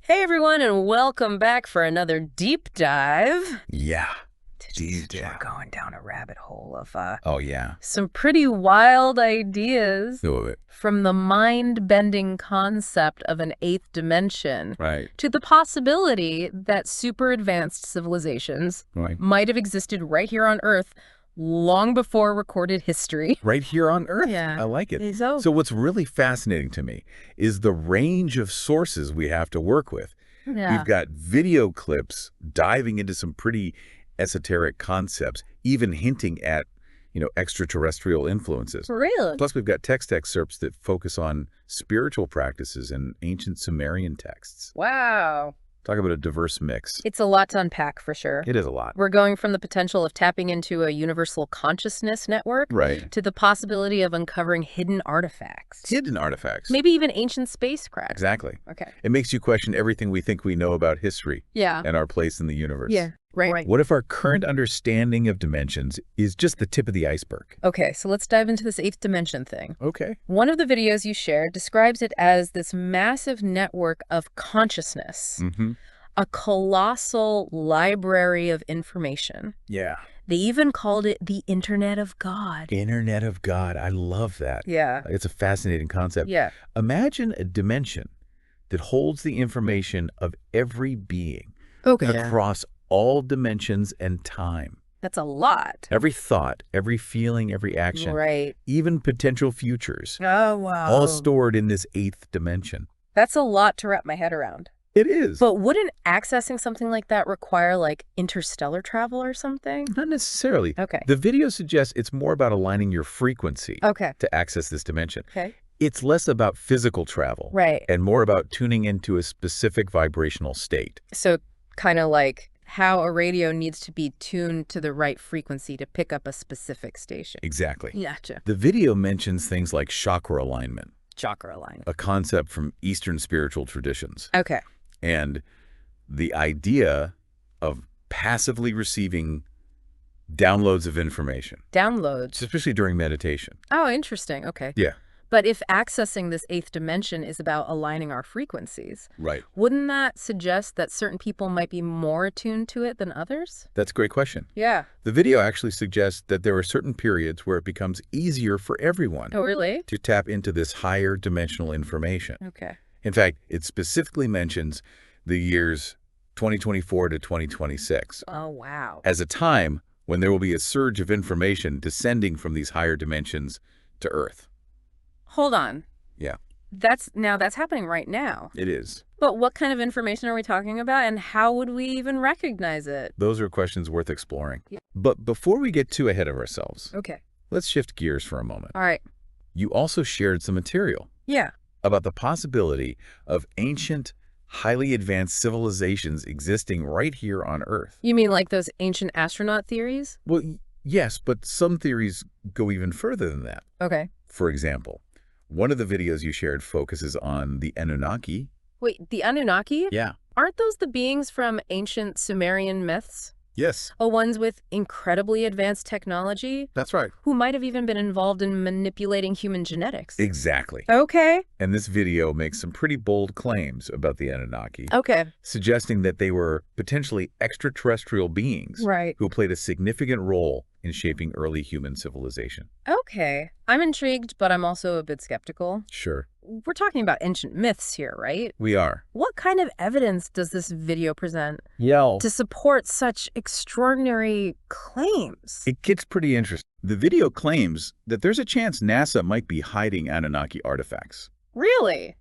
Hey everyone, and welcome back for another deep dive. Yeah. We're going down a rabbit hole of Oh, yeah. some pretty wild ideas So, from the mind-bending concept of an eighth dimension right. to the possibility that super advanced civilizations Right. might have existed right here on Earth long before recorded history. Right here on Earth. Yeah. I like it. So So what's really fascinating to me is the range of sources we have to work with. yeah. We've got video clips diving into some pretty esoteric concepts, even hinting at, extraterrestrial influences. Really? Plus, we've got text excerpts that focus on spiritual practices and ancient Sumerian texts. Wow. Talk about a diverse mix. It's a lot to unpack for sure. It is a lot. We're going from the potential of tapping into a universal consciousness network Right. to the possibility of uncovering hidden artifacts. Hidden artifacts. Maybe even ancient spacecraft. Exactly. Okay. It makes you question everything we think we know about history Yeah. and our place in the universe. Yeah. Right. What if our current understanding of dimensions is just the tip of the iceberg? Okay, so let's dive into this eighth dimension thing. Okay. One of the videos you shared describes it as this massive network of consciousness, Mm-hmm. a colossal library of information. Yeah. They even called it the Internet of God. Internet of God. I love that. Yeah. It's a fascinating concept. Yeah. Imagine a dimension that holds the information of every being Okay. across all dimensions and time. That's a lot. Every thought, every feeling, every action, Right. even potential futures, Oh, wow. all stored in this eighth dimension. That's a lot to wrap my head around. It is. But wouldn't accessing something like that require, like, interstellar travel or something? Not necessarily. Okay. The video suggests it's more about aligning your frequency Okay. to access this dimension. Okay. It's less about physical travel Right. and more about tuning into a specific vibrational state. So kind of like how a radio needs to be tuned to the right frequency to pick up a specific station. Exactly. Gotcha. The video mentions things like chakra alignment, Chakra line. a concept from Eastern spiritual traditions, Okay. and the idea of passively receiving downloads of information, Downloads. especially during meditation. Oh, interesting. Okay. Yeah. But if accessing this eighth dimension is about aligning our frequencies, Right. wouldn't that suggest that certain people might be more attuned to it than others? That's a great question. Yeah. The video actually suggests that there are certain periods where it becomes easier for everyone Oh, really? to tap into this higher dimensional information. Okay. In fact, it specifically mentions the years 2024 to 2026 Oh, wow. as a time when there will be a surge of information descending from these higher dimensions to Earth. Hold on. Yeah. That's happening right now. It is. But what kind of information are we talking about, and how would we even recognize it? Those are questions worth exploring. Yeah. But before we get too ahead of ourselves, Okay. let's shift gears for a moment. All right. You also shared some material Yeah. about the possibility of ancient, highly advanced civilizations existing right here on Earth. You mean like those ancient astronaut theories? Well, yes, but some theories go even further than that. Okay. For example, one of the videos you shared focuses on the Annunaki. Wait, the Annunaki? Yeah. Aren't those the beings from ancient Sumerian myths? Yes, Oh, ones with incredibly advanced technology? that's right. Who might have even been involved in manipulating human genetics? Exactly. Okay. And this video makes some pretty bold claims about the Anunnaki, Okay. suggesting that they were potentially extraterrestrial beings Right. who played a significant role in shaping early human civilization. Okay. I'm intrigued, but I'm also a bit skeptical. Sure, We're talking about ancient myths here, right? we are. What kind of evidence does this video present Yell. to support such extraordinary claims? It gets pretty interesting. The video claims that there's a chance NASA might be hiding Anunnaki artifacts, Really?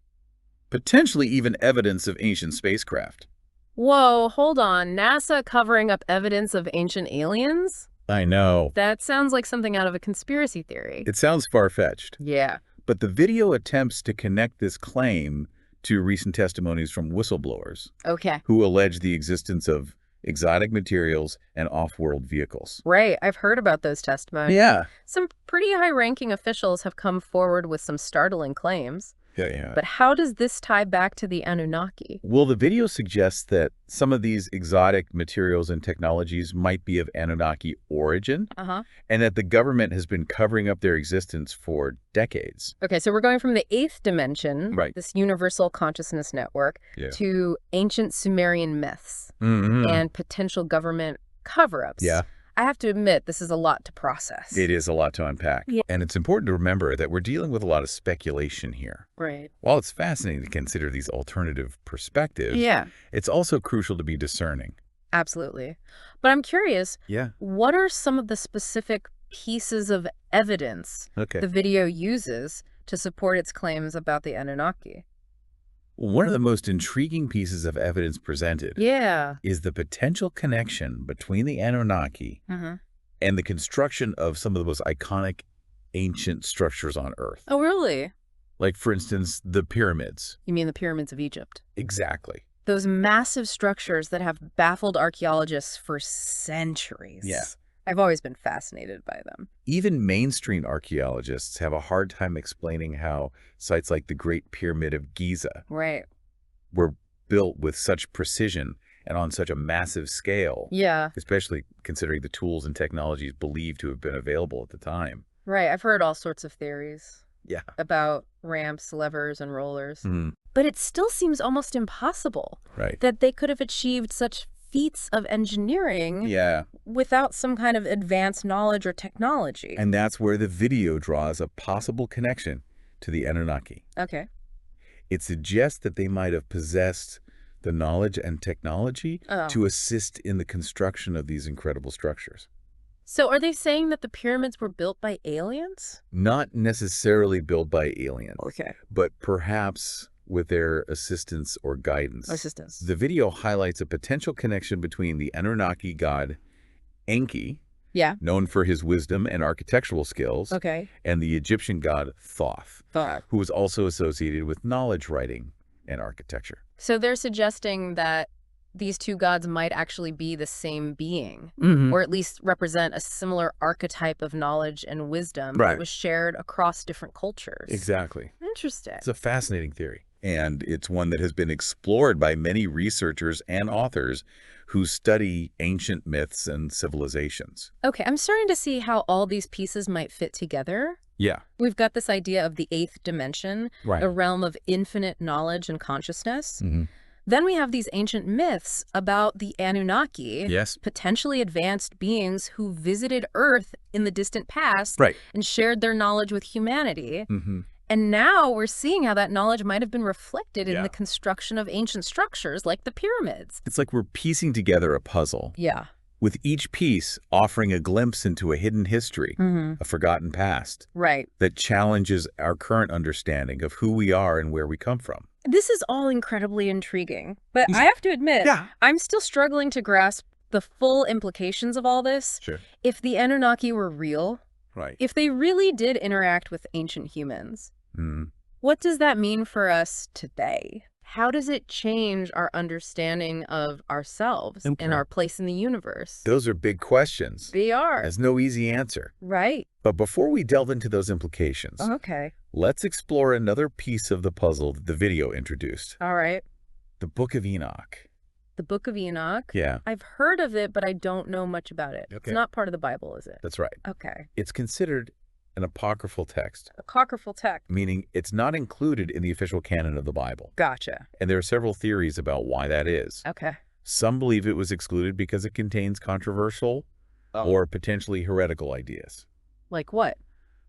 potentially even evidence of ancient spacecraft. Whoa, hold on. NASA covering up evidence of ancient aliens? I know. That sounds like something out of a conspiracy theory. It sounds far-fetched, Yeah. but the video attempts to connect this claim to recent testimonies from whistleblowers Okay. who allege the existence of exotic materials and off-world vehicles. Right. I've heard about those testimonies. Yeah. Some pretty high-ranking officials have come forward with some startling claims. Yeah. But how does this tie back to the Anunnaki? Well, the video suggests that some of these exotic materials and technologies might be of Anunnaki origin, Uh-huh. and that the government has been covering up their existence for decades. Okay, so we're going from the eighth dimension, Right. this universal consciousness network, Yeah. to ancient Sumerian myths Mm-hmm. and potential government cover-ups. Yeah. I have to admit, this is a lot to process. It is a lot to unpack. Yeah. And it's important to remember that we're dealing with a lot of speculation here. Right. While it's fascinating to consider these alternative perspectives, Yeah, it's also crucial to be discerning. absolutely. But I'm curious, Yeah. what are some of the specific pieces of evidence Okay. the video uses to support its claims about the Anunnaki? One of the most intriguing pieces of evidence presented Yeah. is the potential connection between the Anunnaki Mm-hmm. and the construction of some of the most iconic ancient structures on Earth. Oh, really? Like, for instance, the pyramids. You mean the pyramids of Egypt? Exactly. Those massive structures that have baffled archaeologists for centuries. Yeah. I've always been fascinated by them. Even mainstream archaeologists have a hard time explaining how sites like the Great Pyramid of Giza Right. were built with such precision and on such a massive scale, Yeah. especially considering the tools and technologies believed to have been available at the time. Right. I've heard all sorts of theories Yeah. about ramps, levers, and rollers. Mm, But it still seems almost impossible right. that they could have achieved such feats of engineering Yeah. without some kind of advanced knowledge or technology. And that's where the video draws a possible connection to the Anunnaki. Okay. It suggests that they might have possessed the knowledge and technology Oh. to assist in the construction of these incredible structures. So are they saying that the pyramids were built by aliens? Not necessarily built by aliens, Okay. but perhaps with their assistance or guidance. Assistance. The video highlights a potential connection between the Anunnaki god Enki, Yeah. known for his wisdom and architectural skills, Okay. and the Egyptian god Thoth, Thought. who was also associated with knowledge writing and architecture. So they're suggesting that these two gods might actually be the same being, Mm-hmm. or at least represent a similar archetype of knowledge and wisdom Right. that was shared across different cultures. Exactly. Interesting. It's a fascinating theory. And it's one that has been explored by many researchers and authors who study ancient myths and civilizations. Okay, I'm starting to see how all these pieces might fit together. Yeah. We've got this idea of the eighth dimension, Right. a realm of infinite knowledge and consciousness. Mm-hmm. Then we have these ancient myths about the Anunnaki, Yes. potentially advanced beings who visited Earth in the distant past Right. and shared their knowledge with humanity. Mm-hmm. And now we're seeing how that knowledge might have been reflected in Yeah. the construction of ancient structures like the pyramids. It's like we're piecing together a puzzle, Yeah. with each piece offering a glimpse into a hidden history, Mm-hmm. a forgotten past, Right. that challenges our current understanding of who we are and where we come from. This is all incredibly intriguing, but I have to admit, Yeah. I'm still struggling to grasp the full implications of all this. Sure. If the Anunnaki were real, Right. if they really did interact with ancient humans, Mm. what does that mean for us today? How does it change our understanding of ourselves Okay. and our place in the universe? Those are big questions. They are. There's no easy answer. Right. But before we delve into those implications, Okay. let's explore another piece of the puzzle that the video introduced, All right. the Book of Enoch. The Book of Enoch. Yeah, I've heard of it, but I don't know much about it. It's Okay. not part of the Bible, is it? that's right. Okay. It's considered an apocryphal text, Apocryphal text. meaning it's not included in the official canon of the Bible. Gotcha. And there are several theories about why that is. Okay. Some believe it was excluded because it contains controversial or potentially heretical ideas. Like what?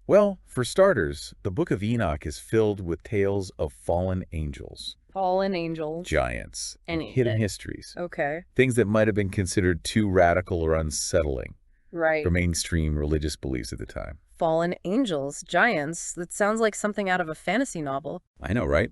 Well, for starters, the Book of Enoch is filled with tales of fallen angels, Fallen angels. giants, and And- hidden histories, Okay. things that might have been considered too radical or unsettling Right. for mainstream religious beliefs at the time. Fallen angels, giants. That sounds like something out of a fantasy novel. I know, right?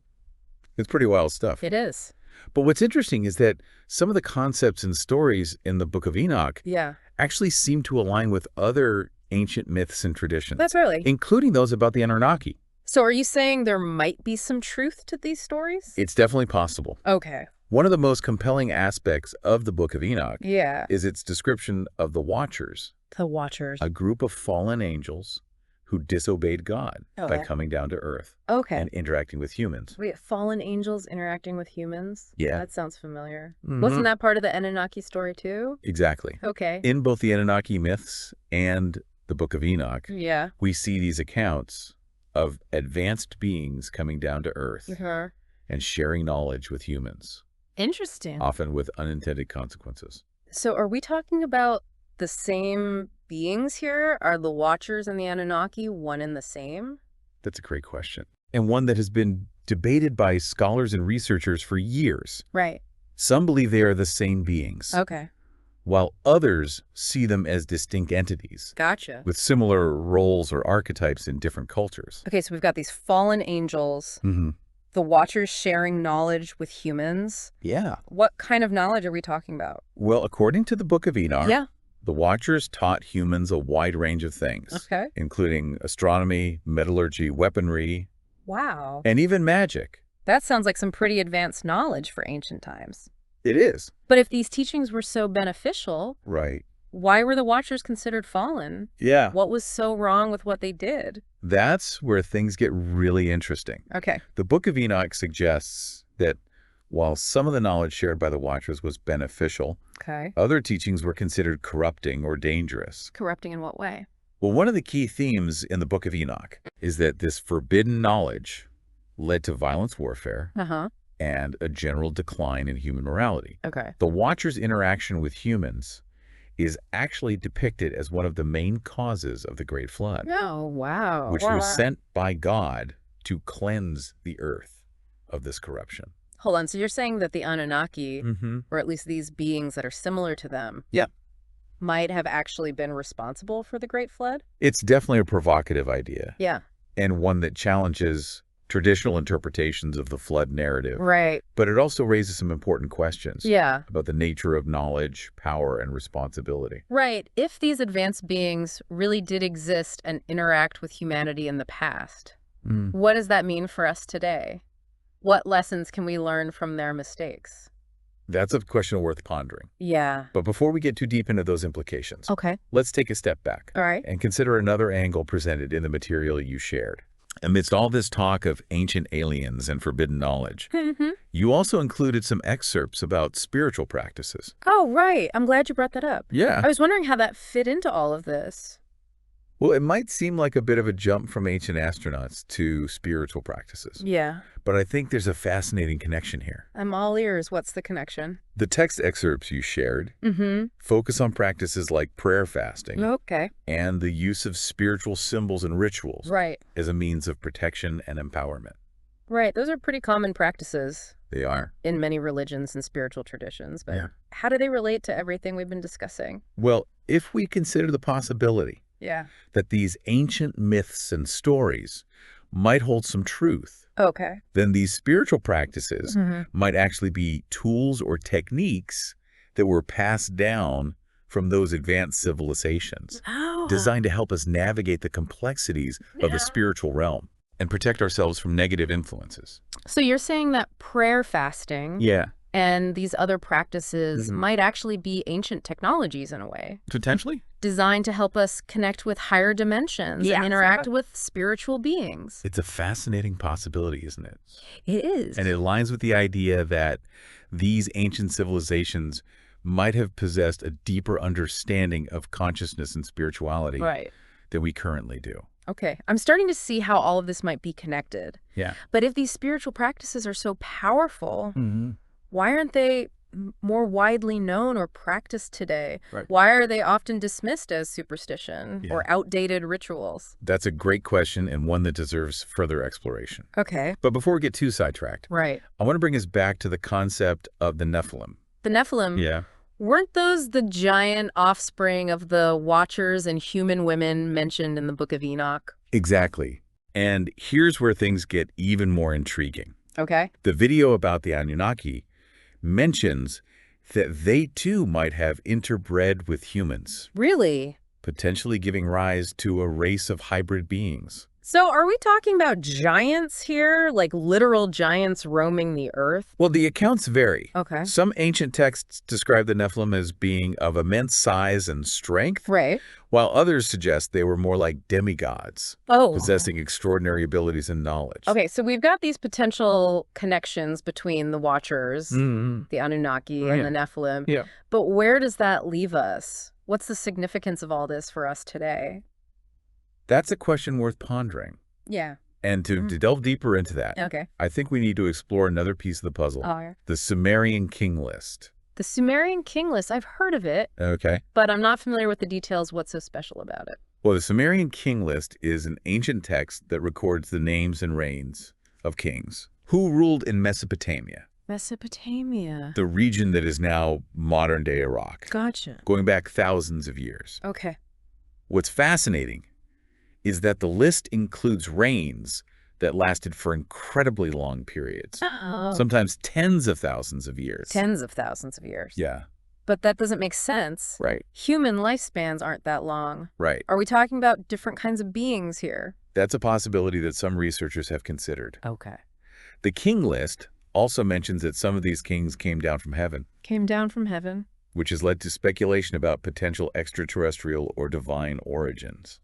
It's pretty wild stuff. It is. But what's interesting is that some of the concepts and stories in the Book of Enoch Yeah. actually seem to align with other ancient myths and traditions, That's really. including those about the Anunnaki. So are you saying there might be some truth to these stories? It's definitely possible. Okay. One of the most compelling aspects of the Book of Enoch Yeah. is its description of the Watchers, The Watchers. a group of fallen angels who disobeyed God by Okay. coming down to Earth Okay. and interacting with humans. Wait, fallen angels interacting with humans? Yeah. That sounds familiar. Hmm. Wasn't that part of the Anunnaki story too? Exactly. Okay. In both the Anunnaki myths and the Book of Enoch, Yeah. we see these accounts of advanced beings coming down to Earth Uh-huh. and sharing knowledge with humans, Interesting. often with unintended consequences. So are we talking about the same beings here? Are the Watchers and the Anunnaki one and the same? That's a great question, and one that has been debated by scholars and researchers for years. Right. Some believe they are the same beings, Okay. while others see them as distinct entities Gotcha. with similar roles or archetypes in different cultures. Okay, so we've got these fallen angels, Mm-hmm. the Watchers sharing knowledge with humans. Yeah. What kind of knowledge are we talking about? Well, according to the Book of Enoch, Yeah. the Watchers taught humans a wide range of things, Okay. including astronomy, metallurgy, weaponry, Wow. and even magic. That sounds like some pretty advanced knowledge for ancient times. It is. But if these teachings were so beneficial, Right. why were the Watchers considered fallen? Yeah. What was so wrong with what they did? That's where things get really interesting. Okay. The Book of Enoch suggests that while some of the knowledge shared by the Watchers was beneficial, Okay. other teachings were considered corrupting or dangerous. Corrupting in what way? Well, one of the key themes in the Book of Enoch is that this forbidden knowledge led to violence, warfare, Uh-huh. and a general decline in human morality. Okay. The Watchers' interaction with humans is actually depicted as one of the main causes of the Great Flood, Oh, wow. which was sent by God to cleanse the earth of this corruption. Hold on. So you're saying that the Anunnaki, Mm-hmm. or at least these beings that are similar to them, Yeah. might have actually been responsible for the Great Flood? It's definitely a provocative idea, Yeah. and one that challenges traditional interpretations of the flood narrative. Right. But it also raises some important questions Yeah. about the nature of knowledge, power, and responsibility. Right. If these advanced beings really did exist and interact with humanity in the past, what does that mean for us today? What lessons can we learn from their mistakes? That's a question worth pondering. Yeah. But before we get too deep into those implications, Okay. let's take a step back All right. and consider another angle presented in the material you shared. Amidst all this talk of ancient aliens and forbidden knowledge, Mm-hmm. you also included some excerpts about spiritual practices. Oh, right. I'm glad you brought that up. Yeah. I was wondering how that fit into all of this. Well, it might seem like a bit of a jump from ancient astronauts to spiritual practices, Yeah. but I think there's a fascinating connection here. I'm all ears. What's the connection? The text excerpts you shared Mm-hmm. focus on practices like prayer fasting Okay. and the use of spiritual symbols and rituals Right. as a means of protection and empowerment. Right. Those are pretty common practices They are. in many religions and spiritual traditions, but Yeah. how do they relate to everything we've been discussing? Well, if we consider the possibility Yeah. that these ancient myths and stories might hold some truth, Okay. then these spiritual practices Mm-hmm. might actually be tools or techniques that were passed down from those advanced civilizations, Oh. designed to help us navigate the complexities of the spiritual realm and protect ourselves from negative influences. So you're saying that prayer fasting Yeah. and these other practices Mhm. might actually be ancient technologies in a way, Potentially? designed to help us connect with higher dimensions Yeah. and interact with spiritual beings. It's a fascinating possibility, isn't it? It is. And it aligns with the idea that these ancient civilizations might have possessed a deeper understanding of consciousness and spirituality Right. than we currently do. Okay. I'm starting to see how all of this might be connected. Yeah. But if these spiritual practices are so powerful, why aren't they more widely known or practiced today? Right. Why are they often dismissed as superstition Yeah. or outdated rituals? That's a great question and one that deserves further exploration. Okay. But before we get too sidetracked, Right. I want to bring us back to the concept of the Nephilim. The Nephilim, Yeah. weren't those the giant offspring of the Watchers and human women mentioned in the Book of Enoch? Exactly. And here's where things get even more intriguing. Okay. The video about the Anunnaki mentions that they too might have interbred with humans, Really? potentially giving rise to a race of hybrid beings. So are we talking about giants here, like literal giants roaming the earth? Well, the accounts vary. Okay. Some ancient texts describe the Nephilim as being of immense size and strength, Right. while others suggest they were more like demigods, Oh. possessing extraordinary abilities and knowledge. Okay, so we've got these potential connections between the Watchers, Mm-hmm. the Anunnaki, Oh, and yeah. the Nephilim. Yeah. But where does that leave us? What's the significance of all this for us today? That's a question worth pondering. Yeah. And to delve deeper into that, Okay. I think we need to explore another piece of the puzzle, Oh. the Sumerian king list. The Sumerian king list, I've heard of it, Okay. but I'm not familiar with the details. What's so special about it? Well, the Sumerian king list is an ancient text that records the names and reigns of kings who ruled in Mesopotamia, Mesopotamia. the region that is now modern-day Iraq, Gotcha. going back thousands of years. Okay. What's fascinating is that the list includes reigns that lasted for incredibly long periods, Oh. sometimes tens of thousands of years. Tens of thousands of years. Yeah, But that doesn't make sense. right, Human lifespans aren't that long. right. Are we talking about different kinds of beings here? That's a possibility that some researchers have considered. Okay. The king list also mentions that some of these kings came down from heaven, Came down from heaven. which has led to speculation about potential extraterrestrial or divine origins.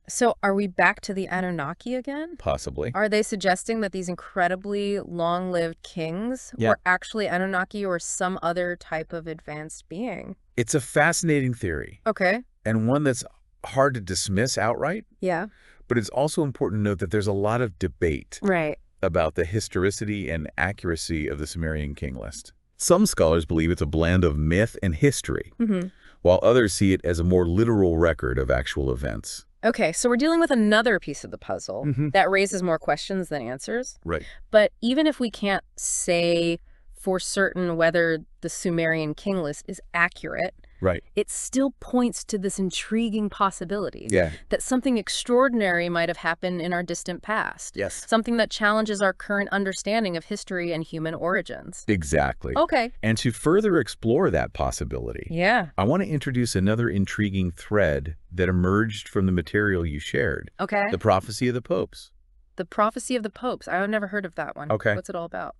So are we back to the Anunnaki again? Possibly. Are they suggesting that these incredibly long-lived kings Yeah. were actually Anunnaki or some other type of advanced being? It's a fascinating theory, Okay. and one that's hard to dismiss outright, Yeah. but it's also important to note that there's a lot of debate Right. about the historicity and accuracy of the Sumerian king list. Some scholars believe it's a blend of myth and history, Mm-hmm. while others see it as a more literal record of actual events. Okay, so we're dealing with another piece of the puzzle Mhm. that raises more questions than answers. Right. But even if we can't say for certain whether the Sumerian king list is accurate, Right. it still points to this intriguing possibility Yeah. that something extraordinary might have happened in our distant past. Yes. Something that challenges our current understanding of history and human origins. Exactly. Okay. And to further explore that possibility, Yeah. I want to introduce another intriguing thread that emerged from the material you shared, Okay. the prophecy of the popes. The prophecy of the popes. I've never heard of that one. Okay. What's it all about?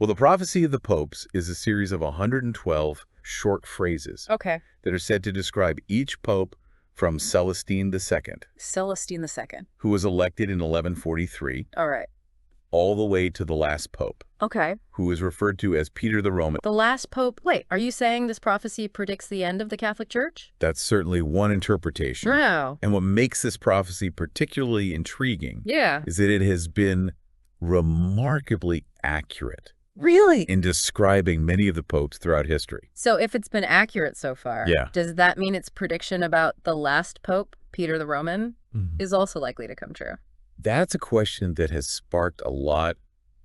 Well, the prophecy of the popes is a series of 112 short phrases Okay. that are said to describe each pope from Celestine II, Celestine II. who was elected in 1143, All right. all the way to the last pope, Okay. who is referred to as Peter the Roman. The last pope. Wait, are you saying this prophecy predicts the end of the Catholic Church? That's certainly one interpretation. Wow. And what makes this prophecy particularly intriguing Yeah. is that it has been remarkably accurate Really? in describing many of the popes throughout history. So if it's been accurate so far, Yeah. does that mean its prediction about the last pope, Peter the Roman, is also likely to come true? That's a question that has sparked a lot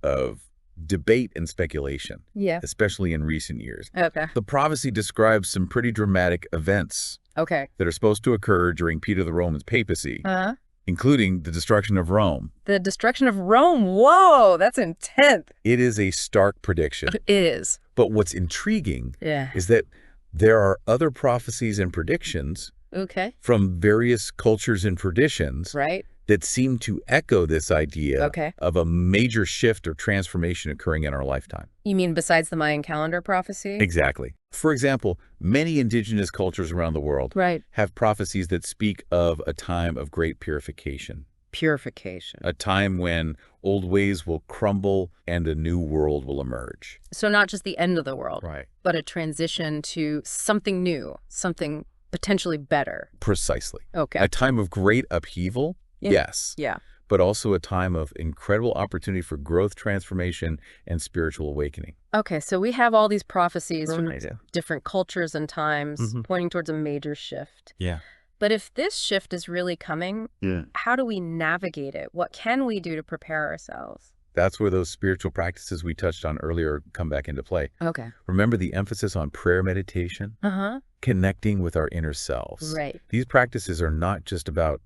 of debate and speculation, Yeah. especially in recent years. Okay. The prophecy describes some pretty dramatic events Okay. that are supposed to occur during Peter the Roman's papacy, Uh-huh. including the destruction of Rome. The destruction of Rome. Whoa, that's intense. It is a stark prediction. It is. But what's intriguing Yeah. is that there are other prophecies and predictions Okay. from various cultures and traditions Right. that seem to echo this idea Okay. of a major shift or transformation occurring in our lifetime. You mean besides the Mayan calendar prophecy? Exactly. For example, many indigenous cultures around the world Right. have prophecies that speak of a time of great purification, Purification. a time when old ways will crumble and a new world will emerge. So not just the end of the world, Right. but a transition to something new, something potentially better. Precisely. Okay. A time of great upheaval, yes, Yeah. but also a time of incredible opportunity for growth, transformation, and spiritual awakening. Okay, so we have all these prophecies from Amazing. different cultures and times Mhm. pointing towards a major shift. Yeah. But if this shift is really coming, how do we navigate it? What can we do to prepare ourselves? That's where those spiritual practices we touched on earlier come back into play. Okay. Remember the emphasis on prayer meditation, Uh-huh. connecting with our inner selves. Right. These practices are not just about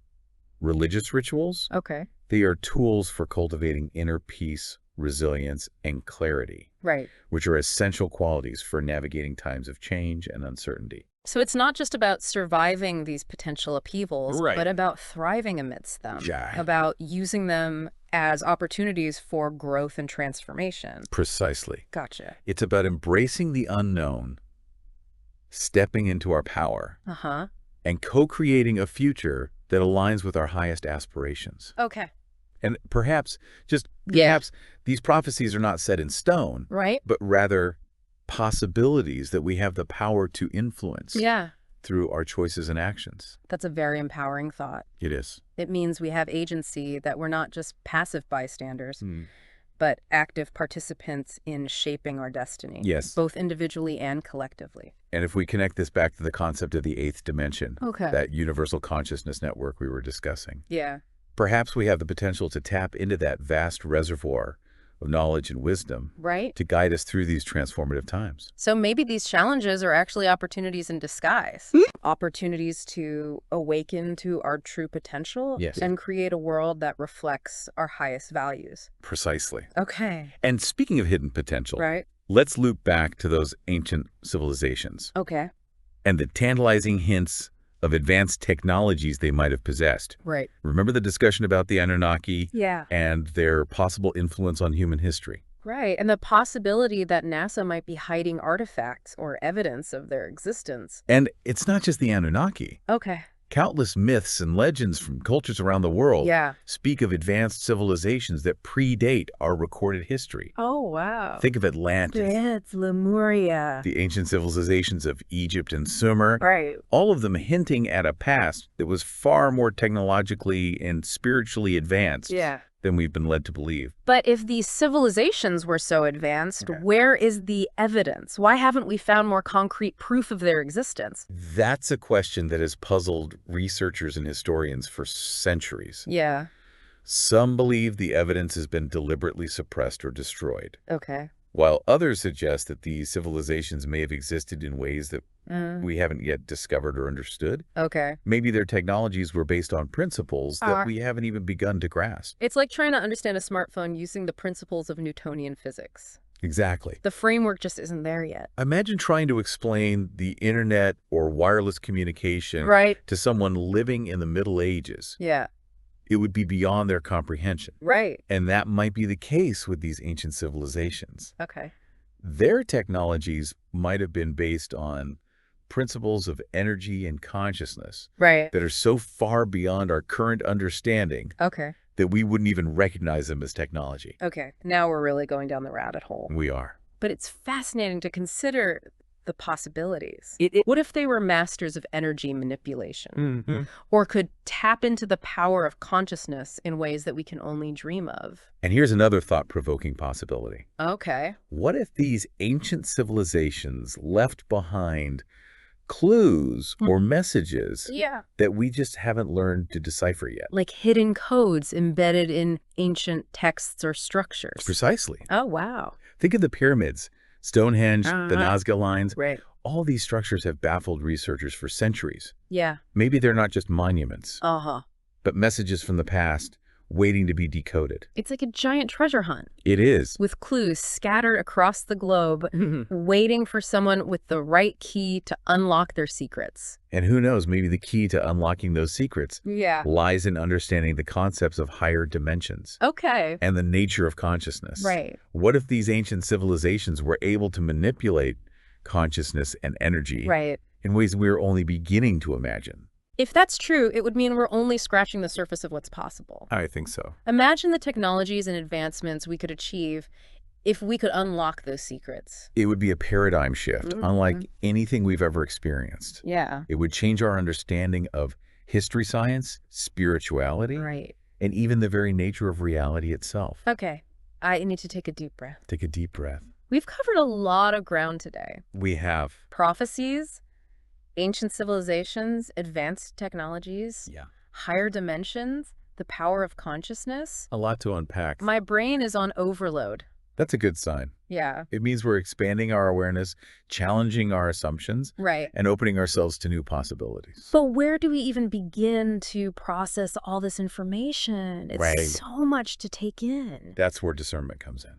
religious rituals. Okay. They are tools for cultivating inner peace, resilience, and clarity, Right. which are essential qualities for navigating times of change and uncertainty. So it's not just about surviving these potential upheavals, Right. but about thriving amidst them, Yeah. about using them as opportunities for growth and transformation. Precisely. Gotcha. It's about embracing the unknown, stepping into our power, Uh-huh. and co-creating a future that aligns with our highest aspirations. Okay. And perhaps, just Yeah. perhaps, these prophecies are not set in stone, Right? but rather possibilities that we have the power to influence Yeah. through our choices and actions. That's a very empowering thought. It is. It means we have agency, that we're not just passive bystanders, Hmm. but active participants in shaping our destiny. Yes. Both individually and collectively. And if we connect this back to the concept of the eighth dimension, Okay. that universal consciousness network we were discussing, Yeah. perhaps we have the potential to tap into that vast reservoir of knowledge and wisdom Right? to guide us through these transformative times. So maybe these challenges are actually opportunities in disguise. Opportunities to awaken to our true potential. Yes. And create a world that reflects our highest values. Precisely. Okay. And speaking of hidden potential, Right? let's loop back to those ancient civilizations Okay. and the tantalizing hints of advanced technologies they might have possessed. Right. Remember the discussion about the Annunaki Yeah. and their possible influence on human history? Right. And the possibility that NASA might be hiding artifacts or evidence of their existence. And it's not just the Anunnaki. Okay. Countless myths and legends from cultures around the world Yeah. speak of advanced civilizations that predate our recorded history. Oh, wow. Think of Atlantis, It's Lemuria. the ancient civilizations of Egypt and Sumer, Right. all of them hinting at a past that was far more technologically and spiritually advanced Yeah. than we've been led to believe. But if these civilizations were so advanced, Okay. where is the evidence? Why haven't we found more concrete proof of their existence? That's a question that has puzzled researchers and historians for centuries. Yeah. Some believe the evidence has been deliberately suppressed or destroyed, Okay. while others suggest that these civilizations may have existed in ways that we haven't yet discovered or understood. Okay. Maybe their technologies were based on principles that we haven't even begun to grasp. It's like trying to understand a smartphone using the principles of Newtonian physics. Exactly. The framework just isn't there yet. Imagine trying to explain the internet or wireless communication Right. to someone living in the Middle Ages. Yeah. It would be beyond their comprehension. Right. And that might be the case with these ancient civilizations. Okay. Their technologies might have been based on principles of energy and consciousness Right. that are so far beyond our current understanding Okay. that we wouldn't even recognize them as technology. Okay. Now we're really going down the rabbit hole. We are. But it's fascinating to consider the possibilities. What if they were masters of energy manipulation? Or could tap into the power of consciousness in ways that we can only dream of? And here's another thought-provoking possibility. Okay. What if these ancient civilizations left behind clues or messages Yeah. that we just haven't learned to decipher yet? Like hidden codes embedded in ancient texts or structures. Precisely. Oh, wow. Think of the pyramids, Stonehenge, the Uh-huh. Nazca lines. Right. All these structures have baffled researchers for centuries. Yeah. Maybe they're not just monuments, Uh-huh. but messages from the past waiting to be decoded. It's like a giant treasure hunt It is. with clues scattered across the globe, waiting for someone with the right key to unlock their secrets. And who knows, maybe the key to unlocking those secrets Yeah. lies in understanding the concepts of higher dimensions Okay. and the nature of consciousness. Right. What if these ancient civilizations were able to manipulate consciousness and energy Right. in ways we're only beginning to imagine? If that's true, it would mean we're only scratching the surface of what's possible. I think so. Imagine the technologies and advancements we could achieve if we could unlock those secrets. It would be a paradigm shift, unlike anything we've ever experienced. Yeah. It would change our understanding of history science, spirituality, Right. and even the very nature of reality itself. Okay. I need to take a deep breath. Take a deep breath. We've covered a lot of ground today. We have. Prophecies, ancient civilizations, advanced technologies, Yeah. higher dimensions, the power of consciousness. A lot to unpack. My brain is on overload. That's a good sign. Yeah. It means we're expanding our awareness, challenging our assumptions, Right. and opening ourselves to new possibilities. But where do we even begin to process all this information? It's Right. so much to take in. That's where discernment comes in.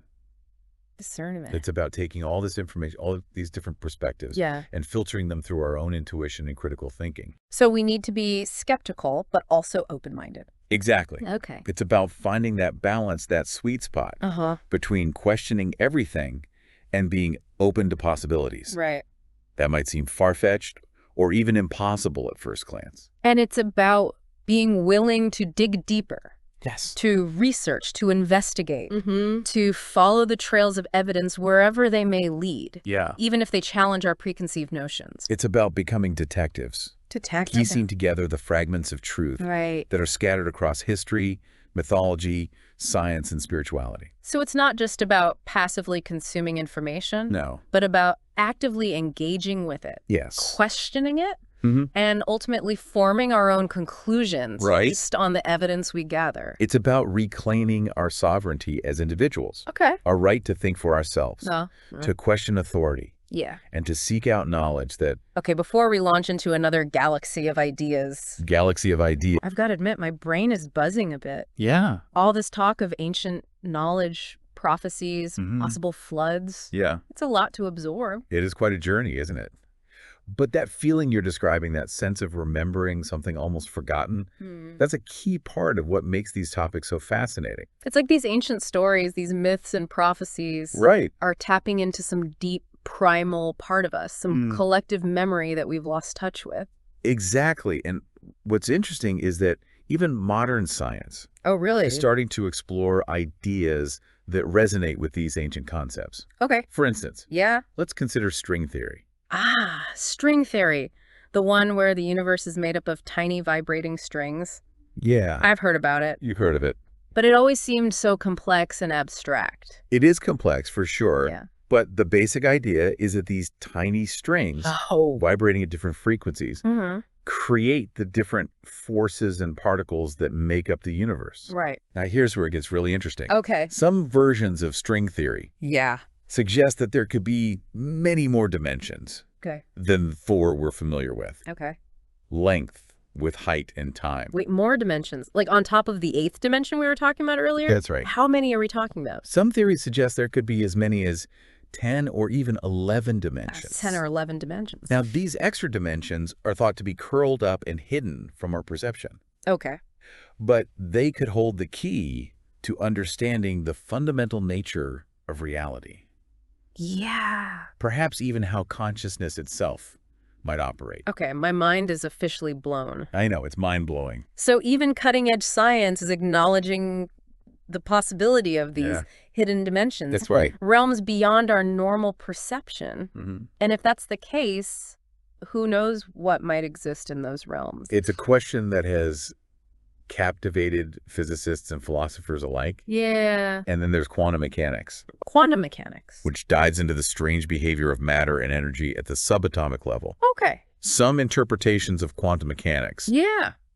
Discernment. It's about taking all this information, all of these different perspectives, and filtering them through our own intuition and critical thinking. So we need to be skeptical, but also open-minded. Exactly. Okay. It's about finding that balance, that sweet spot between questioning everything and being open to possibilities. Right. That might seem far-fetched or even impossible at first glance. And it's about being willing to dig deeper. Yes. To research, to investigate, to follow the trails of evidence wherever they may lead. Yeah. Even if they challenge our preconceived notions. It's about becoming detectives. Piecing together the fragments of truth that are scattered across history, mythology, science, and spirituality. So it's not just about passively consuming information. No. But about actively engaging with it. Yes. Questioning it. And ultimately forming our own conclusions based on the evidence we gather. It's about reclaiming our sovereignty as individuals. Okay. Our right to think for ourselves, to question authority, and to seek out knowledge that... Okay, before we launch into another galaxy of ideas... I've got to admit, my brain is buzzing a bit. Yeah. All this talk of ancient knowledge, prophecies, possible floods. Yeah. It's a lot to absorb. It is quite a journey, isn't it? But that feeling you're describing, that sense of remembering something almost forgotten, that's a key part of what makes these topics so fascinating. It's like these ancient stories, these myths and prophecies are tapping into some deep primal part of us, some collective memory that we've lost touch with. Exactly. And what's interesting is that even modern science is starting to explore ideas that resonate with these ancient concepts. Okay. For instance, let's consider string theory. String theory. The one where the universe is made up of tiny vibrating strings. Yeah. I've heard about it. You've heard of it. But it always seemed so complex and abstract. It is complex, for sure. Yeah. But the basic idea is that these tiny strings, vibrating at different frequencies, create the different forces and particles that make up the universe. Right. Now, here's where it gets really interesting. Okay. Some versions of string theory suggest that there could be many more dimensions than 4 we're familiar with. Okay. Length with height and time. Wait, more dimensions? Like on top of the 8th dimension we were talking about earlier? That's right. How many are we talking about? Some theories suggest there could be as many as 10 or even 11 dimensions. 10 or 11 dimensions. Now, these extra dimensions are thought to be curled up and hidden from our perception. Okay. But they could hold the key to understanding the fundamental nature of reality. Yeah. Perhaps even how consciousness itself might operate. Okay, my mind is officially blown. I know, it's mind-blowing. So even cutting-edge science is acknowledging the possibility of these hidden dimensions. That's right. Realms beyond our normal perception. And if that's the case, who knows what might exist in those realms? It's a question that has captivated physicists and philosophers alike. Yeah. And then there's quantum mechanics. Quantum mechanics. Which dives into the strange behavior of matter and energy at the subatomic level. Okay. Some interpretations of quantum mechanics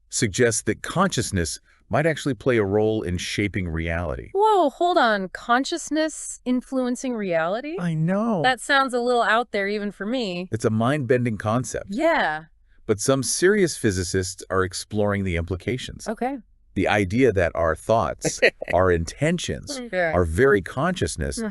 suggest that consciousness might actually play a role in shaping reality. Whoa, hold on. Consciousness influencing reality? I know. That sounds a little out there even for me. It's a mind-bending concept. Yeah. But some serious physicists are exploring the implications. Okay. The idea that our thoughts, our intentions, our very consciousness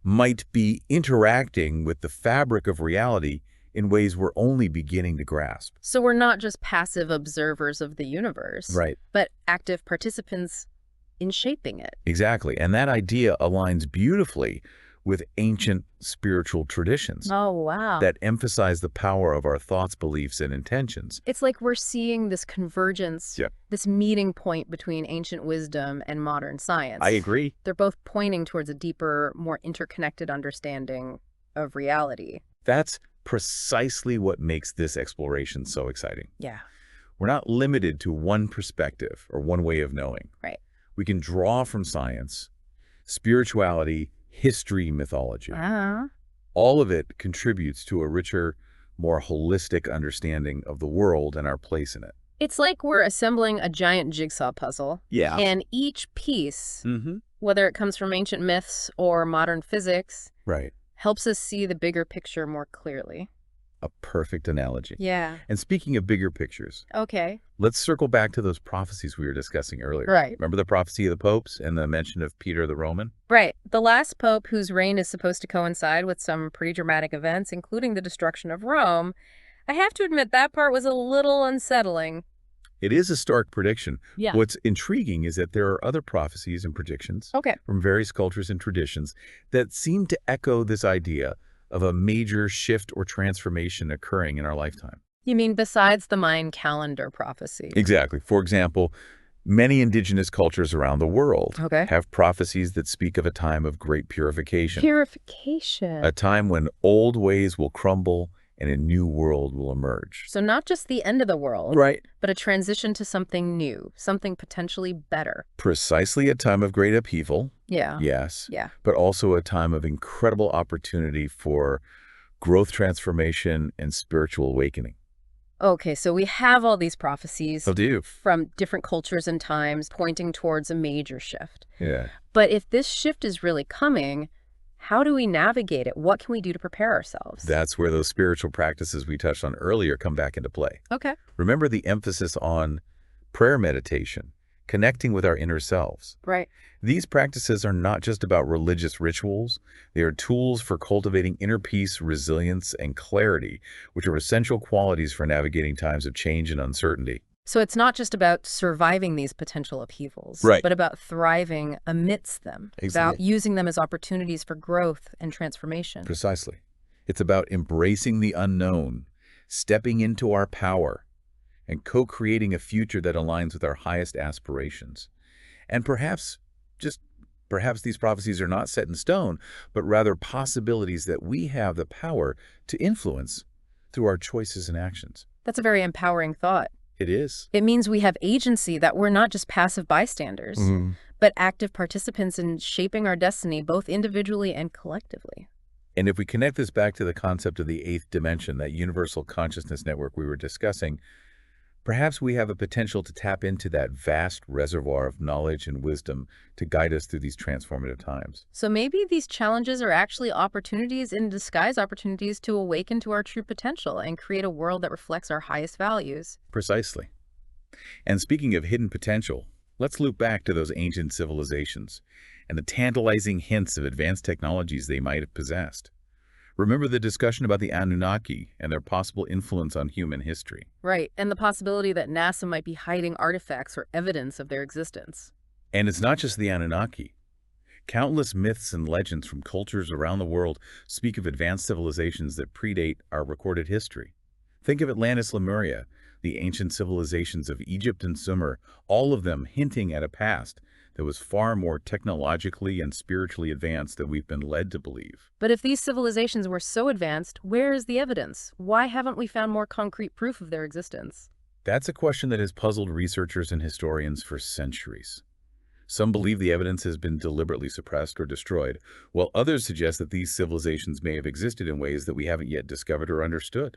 might be interacting with the fabric of reality in ways we're only beginning to grasp. So we're not just passive observers of the universe, but active participants in shaping it. Exactly. And that idea aligns beautifully with ancient spiritual traditions. Oh, wow. That emphasize the power of our thoughts, beliefs, and intentions. It's like we're seeing this convergence, this meeting point between ancient wisdom and modern science. I agree. They're both pointing towards a deeper, more interconnected understanding of reality. That's precisely what makes this exploration so exciting. Yeah. We're not limited to one perspective or one way of knowing. Right. We can draw from science, spirituality, history, mythology. All of it contributes to a richer, more holistic understanding of the world and our place in it. It's like we're assembling a giant jigsaw puzzle. Yeah. And each piece, whether it comes from ancient myths or modern physics, helps us see the bigger picture more clearly. A perfect analogy. Yeah. And speaking of bigger pictures, Okay. let's circle back to those prophecies we were discussing earlier. Right. Remember the prophecy of the popes and the mention of Peter the Roman? Right. The last pope, whose reign is supposed to coincide with some pretty dramatic events, including the destruction of Rome, I have to admit that part was a little unsettling. It is a stark prediction. Yeah. What's intriguing is that there are other prophecies and predictions from various cultures and traditions that seem to echo this idea of a major shift or transformation occurring in our lifetime. You mean besides the Mayan calendar prophecy? Exactly. For example, many indigenous cultures around the world have prophecies that speak of a time of great purification. Purification. A time when old ways will crumble and a new world will emerge. So not just the end of the world, Right. but a transition to something new, something potentially better. Precisely a time of great upheaval. Yeah. Yes. Yeah. But also a time of incredible opportunity for growth, transformation, and spiritual awakening. Okay, so we have all these prophecies do. from different cultures and times pointing towards a major shift. Yeah. But if this shift is really coming, how do we navigate it? What can we do to prepare ourselves? That's where those spiritual practices we touched on earlier come back into play. Okay. Remember the emphasis on prayer meditation, connecting with our inner selves. Right. These practices are not just about religious rituals. They are tools for cultivating inner peace, resilience, and clarity, which are essential qualities for navigating times of change and uncertainty. So it's not just about surviving these potential upheavals, but about thriving amidst them, about using them as opportunities for growth and transformation. Precisely. It's about embracing the unknown, stepping into our power, and co-creating a future that aligns with our highest aspirations. And perhaps these prophecies are not set in stone, but rather possibilities that we have the power to influence through our choices and actions. That's a very empowering thought. It is. It means we have agency, that we're not just passive bystanders, but active participants in shaping our destiny, both individually and collectively. And if we connect this back to the concept of the eighth dimension, that universal consciousness network we were discussing, perhaps we have a potential to tap into that vast reservoir of knowledge and wisdom to guide us through these transformative times. So maybe these challenges are actually opportunities in disguise, opportunities to awaken to our true potential and create a world that reflects our highest values. Precisely. And speaking of hidden potential, let's loop back to those ancient civilizations and the tantalizing hints of advanced technologies they might have possessed. Remember the discussion about the Annunaki and their possible influence on human history. Right, and the possibility that NASA might be hiding artifacts or evidence of their existence. And it's not just the Anunnaki. Countless myths and legends from cultures around the world speak of advanced civilizations that predate our recorded history. Think of Atlantis, Lemuria, the ancient civilizations of Egypt and Sumer, all of them hinting at a past that was far more technologically and spiritually advanced than we've been led to believe. But if these civilizations were so advanced, where is the evidence? Why haven't we found more concrete proof of their existence? That's a question that has puzzled researchers and historians for centuries. Some believe the evidence has been deliberately suppressed or destroyed, while others suggest that these civilizations may have existed in ways that we haven't yet discovered or understood.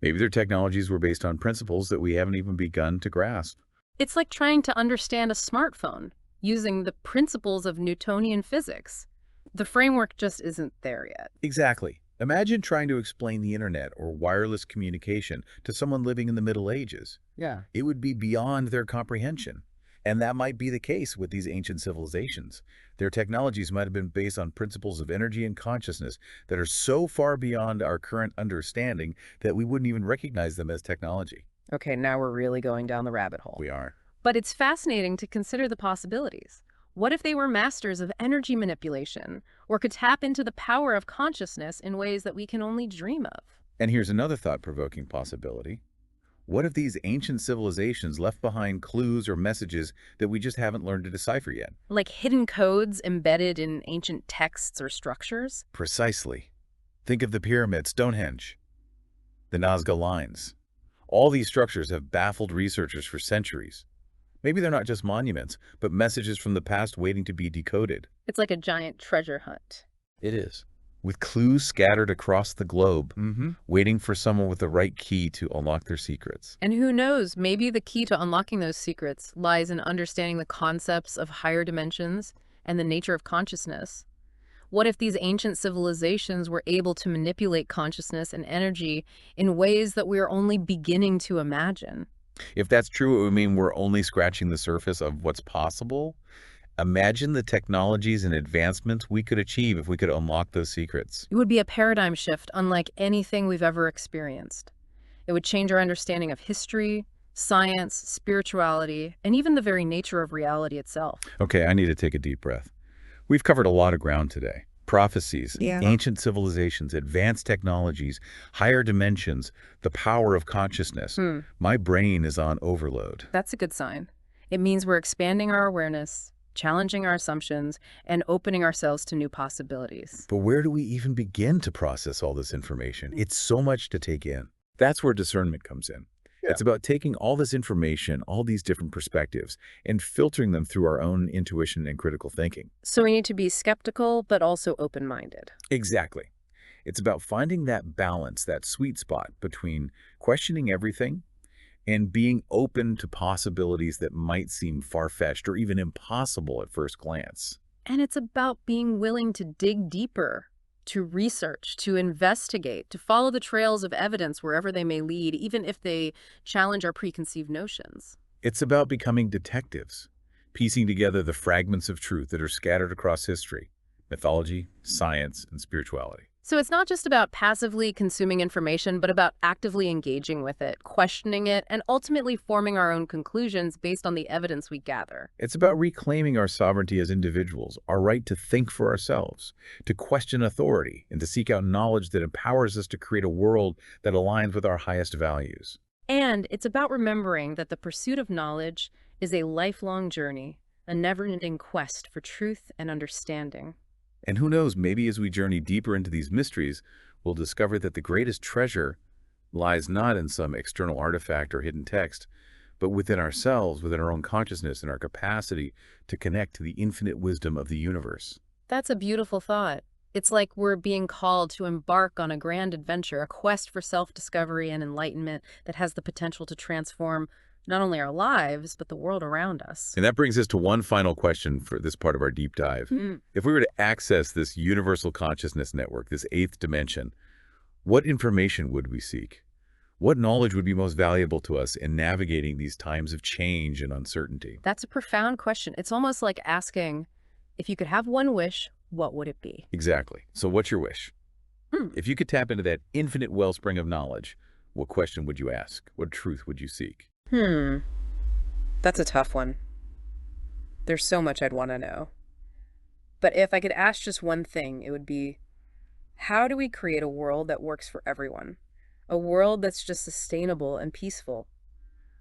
Maybe their technologies were based on principles that we haven't even begun to grasp. It's like trying to understand a smartphone using the principles of Newtonian physics. The framework just isn't there yet. Exactly. Imagine trying to explain the internet or wireless communication to someone living in the Middle Ages. Yeah. It would be beyond their comprehension. And that might be the case with these ancient civilizations. Their technologies might have been based on principles of energy and consciousness that are so far beyond our current understanding that we wouldn't even recognize them as technology. Okay, now we're really going down the rabbit hole. We are. But it's fascinating to consider the possibilities. What if they were masters of energy manipulation, or could tap into the power of consciousness in ways that we can only dream of? And here's another thought-provoking possibility. What if these ancient civilizations left behind clues or messages that we just haven't learned to decipher yet? Like hidden codes embedded in ancient texts or structures? Precisely. Think of the pyramids, Stonehenge, the Nazca lines. All these structures have baffled researchers for centuries. Maybe they're not just monuments, but messages from the past waiting to be decoded. It's like a giant treasure hunt. It is. With clues scattered across the globe, waiting for someone with the right key to unlock their secrets. And who knows, maybe the key to unlocking those secrets lies in understanding the concepts of higher dimensions and the nature of consciousness. What if these ancient civilizations were able to manipulate consciousness and energy in ways that we are only beginning to imagine? If that's true, it would mean we're only scratching the surface of what's possible. Imagine the technologies and advancements we could achieve if we could unlock those secrets. It would be a paradigm shift unlike anything we've ever experienced. It would change our understanding of history, science, spirituality, and even the very nature of reality itself. Okay, I need to take a deep breath. We've covered a lot of ground today. Prophecies, ancient civilizations, advanced technologies, higher dimensions, the power of consciousness. My brain is on overload. That's a good sign. It means we're expanding our awareness, challenging our assumptions, and opening ourselves to new possibilities. But where do we even begin to process all this information? It's so much to take in. That's where discernment comes in. It's about taking all this information, all these different perspectives, and filtering them through our own intuition and critical thinking. So we need to be skeptical, but also open-minded. Exactly. It's about finding that balance, that sweet spot between questioning everything and being open to possibilities that might seem far-fetched or even impossible at first glance. And it's about being willing to dig deeper, to research, to investigate, to follow the trails of evidence wherever they may lead, even if they challenge our preconceived notions. It's about becoming detectives, piecing together the fragments of truth that are scattered across history, mythology, science, and spirituality. So it's not just about passively consuming information, but about actively engaging with it, questioning it, and ultimately forming our own conclusions based on the evidence we gather. It's about reclaiming our sovereignty as individuals, our right to think for ourselves, to question authority, and to seek out knowledge that empowers us to create a world that aligns with our highest values. And it's about remembering that the pursuit of knowledge is a lifelong journey, a never-ending quest for truth and understanding. And who knows, maybe as we journey deeper into these mysteries, we'll discover that the greatest treasure lies not in some external artifact or hidden text, but within ourselves, within our own consciousness and our capacity to connect to the infinite wisdom of the universe. That's a beautiful thought. It's like we're being called to embark on a grand adventure, a quest for self-discovery and enlightenment that has the potential to transform not only our lives, but the world around us. And that brings us to one final question for this part of our deep dive. If we were to access this universal consciousness network, this eighth dimension, what information would we seek? What knowledge would be most valuable to us in navigating these times of change and uncertainty? That's a profound question. It's almost like asking, if you could have one wish, what would it be? Exactly. So what's your wish? If you could tap into that infinite wellspring of knowledge, what question would you ask? What truth would you seek? That's a tough one. There's so much I'd want to know. But if I could ask just one thing, it would be, how do we create a world that works for everyone? A world that's just sustainable and peaceful.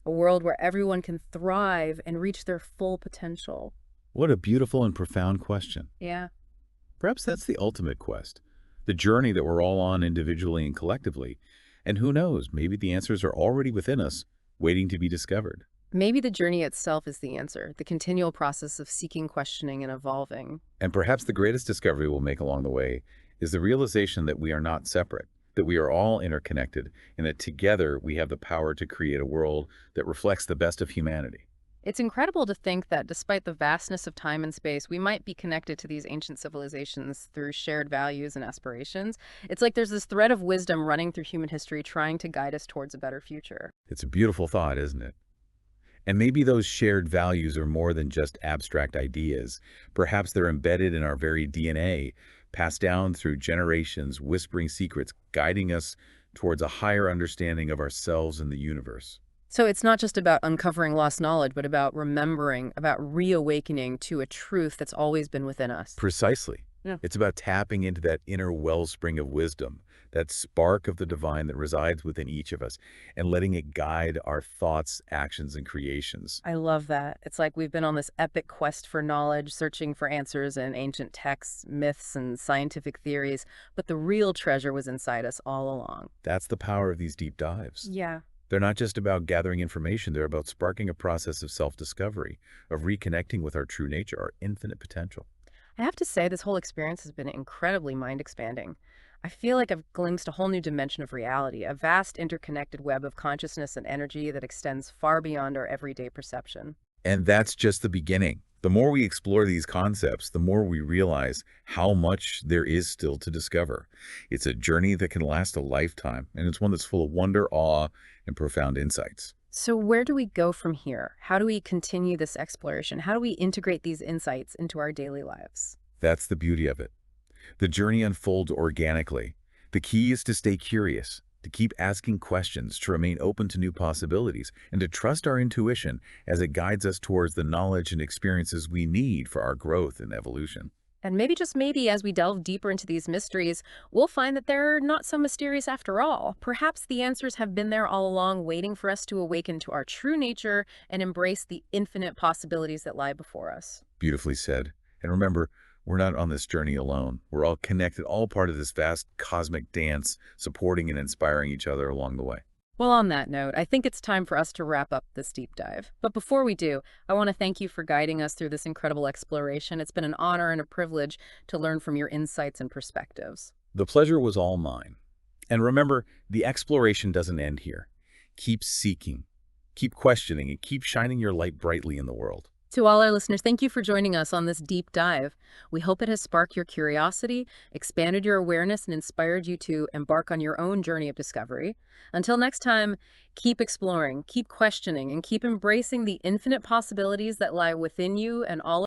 A world where everyone can thrive and reach their full potential. What a beautiful and profound question. Yeah. Perhaps that's the ultimate quest, the journey that we're all on individually and collectively. And who knows, maybe the answers are already within us, waiting to be discovered. Maybe the journey itself is the answer, the continual process of seeking, questioning, and evolving. And perhaps the greatest discovery we'll make along the way is the realization that we are not separate, that we are all interconnected, and that together we have the power to create a world that reflects the best of humanity. It's incredible to think that despite the vastness of time and space, we might be connected to these ancient civilizations through shared values and aspirations. It's like there's this thread of wisdom running through human history trying to guide us towards a better future. It's a beautiful thought, isn't it? And maybe those shared values are more than just abstract ideas. Perhaps they're embedded in our very DNA, passed down through generations, whispering secrets, guiding us towards a higher understanding of ourselves and the universe. So it's not just about uncovering lost knowledge, but about remembering, about reawakening to a truth that's always been within us. Precisely. Yeah. It's about tapping into that inner wellspring of wisdom, that spark of the divine that resides within each of us, and letting it guide our thoughts, actions, and creations. I love that. It's like we've been on this epic quest for knowledge, searching for answers in ancient texts, myths, and scientific theories, but the real treasure was inside us all along. That's the power of these deep dives. Yeah. They're not just about gathering information, they're about sparking a process of self-discovery, of reconnecting with our true nature, our infinite potential. I have to say, this whole experience has been incredibly mind-expanding. I feel like I've glimpsed a whole new dimension of reality, a vast interconnected web of consciousness and energy that extends far beyond our everyday perception. And that's just the beginning. The more we explore these concepts, the more we realize how much there is still to discover. It's a journey that can last a lifetime, and it's one that's full of wonder, awe, and profound insights. So where do we go from here? How do we continue this exploration? How do we integrate these insights into our daily lives? That's the beauty of it. The journey unfolds organically. The key is to stay curious, to keep asking questions, to remain open to new possibilities, and to trust our intuition as it guides us towards the knowledge and experiences we need for our growth and evolution. And maybe, just maybe, as we delve deeper into these mysteries, we'll find that they're not so mysterious after all. Perhaps the answers have been there all along, waiting for us to awaken to our true nature and embrace the infinite possibilities that lie before us. Beautifully said. And remember, we're not on this journey alone. We're all connected, all part of this vast cosmic dance, supporting and inspiring each other along the way. Well, on that note, I think it's time for us to wrap up this deep dive. But before we do, I want to thank you for guiding us through this incredible exploration. It's been an honor and a privilege to learn from your insights and perspectives. The pleasure was all mine. And remember, the exploration doesn't end here. Keep seeking, keep questioning, and keep shining your light brightly in the world. To all our listeners, thank you for joining us on this deep dive. We hope it has sparked your curiosity, expanded your awareness, and inspired you to embark on your own journey of discovery. Until next time, keep exploring, keep questioning, and keep embracing the infinite possibilities that lie within you and all